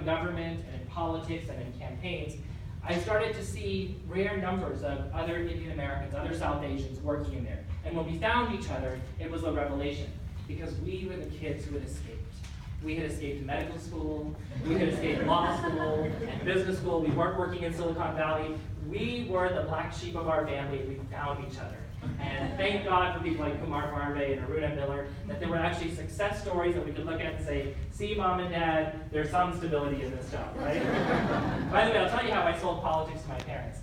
government and in politics and in campaigns, I started to see rare numbers of other Indian Americans, other South Asians working in there. And when we found each other, it was a revelation, because we were the kids who had escaped. We had escaped medical school, we had escaped law school and business school. We weren't working in Silicon Valley. We were the black sheep of our family. We found each other. And thank God for people like Kumar Marve and Aruna Miller, that there were actually success stories that we could look at and say, see, Mom and Dad, there's some stability in this job, right? By the way, I'll tell you how I sold politics to my parents.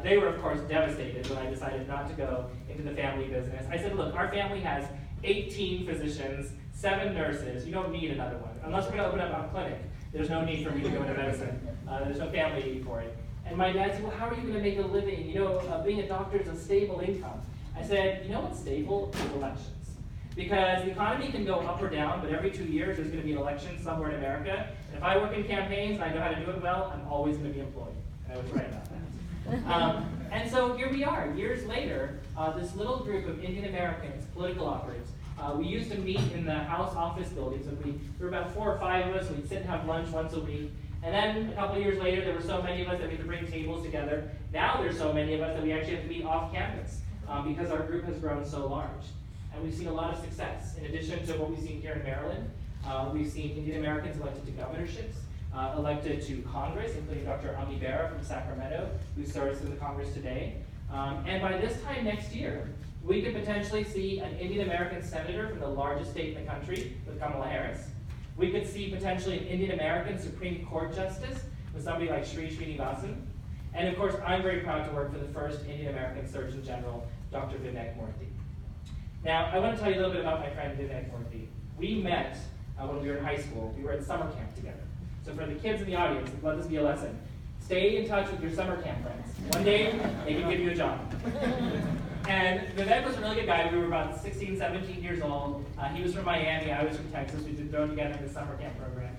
They were, of course, devastated when I decided not to go into the family business. I said, look, our family has 18 physicians, 7 nurses. You don't need another one. Unless we're going to open up a clinic, there's no need for me to go into medicine. There's no family need for it. And my dad said, well, how are you going to make a living? You know, being a doctor is a stable income. I said, you know what's stable is elections. Because the economy can go up or down, but every 2 years there's going to be an election somewhere in America. And if I work in campaigns and I know how to do it well, I'm always going to be employed. And I was right about that. And so here we are, years later, this little group of Indian Americans, political operatives. We used to meet in the House office buildings. And there were about 4 or 5 of us. We'd sit and have lunch once a week. And then a couple of years later, there were so many of us that we had to bring tables together. Now there's so many of us that we actually have to meet off campus because our group has grown so large. And we've seen a lot of success. In addition to what we've seen here in Maryland, we've seen Indian Americans elected to governorships, elected to Congress, including Dr. Ami Bera from Sacramento, who serves in the Congress today. And by this time next year, we could potentially see an Indian American senator from the largest state in the country with Kamala Harris. We could see potentially an Indian American Supreme Court justice with somebody like Sri Srinivasan. And of course, I'm very proud to work for the first Indian American Surgeon General, Dr. Vivek Murthy. Now, I want to tell you a little bit about my friend Vivek Murthy. We met when we were in high school. We were at summer camp together. So for the kids in the audience, let this be a lesson. Stay in touch with your summer camp friends. One day, they can give you a job. And Vivek was a really good guy. We were about 16, 17 years old. He was from Miami. I was from Texas. We'd been thrown together in the summer camp program.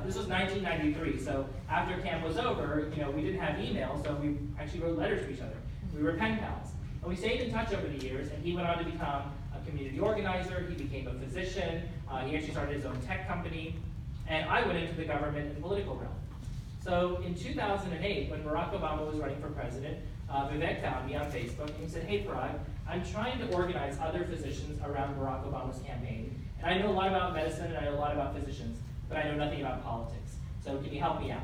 This was 1993. So after camp was over, we didn't have email, so we actually wrote letters to each other. We were pen pals. And we stayed in touch over the years, and he went on to become a community organizer. He became a physician. He actually started his own tech company. And I went into the government and political realm. So in 2008, when Barack Obama was running for president, Vivek found me on Facebook and he said, hey Parag, I'm trying to organize other physicians around Barack Obama's campaign. And I know a lot about medicine and I know a lot about physicians, but I know nothing about politics. So can you help me out?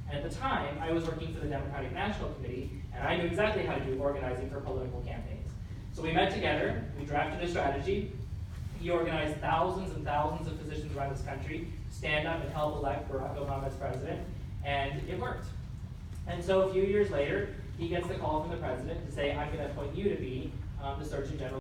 And at the time, I was working for the Democratic National Committee, and I knew exactly how to do organizing for political campaigns. So we met together, we drafted a strategy. He organized thousands and thousands of physicians around this country to stand up and help elect Barack Obama as president, and it worked. And so a few years later, he gets the call from the president to say, I'm going to appoint you to be the Surgeon General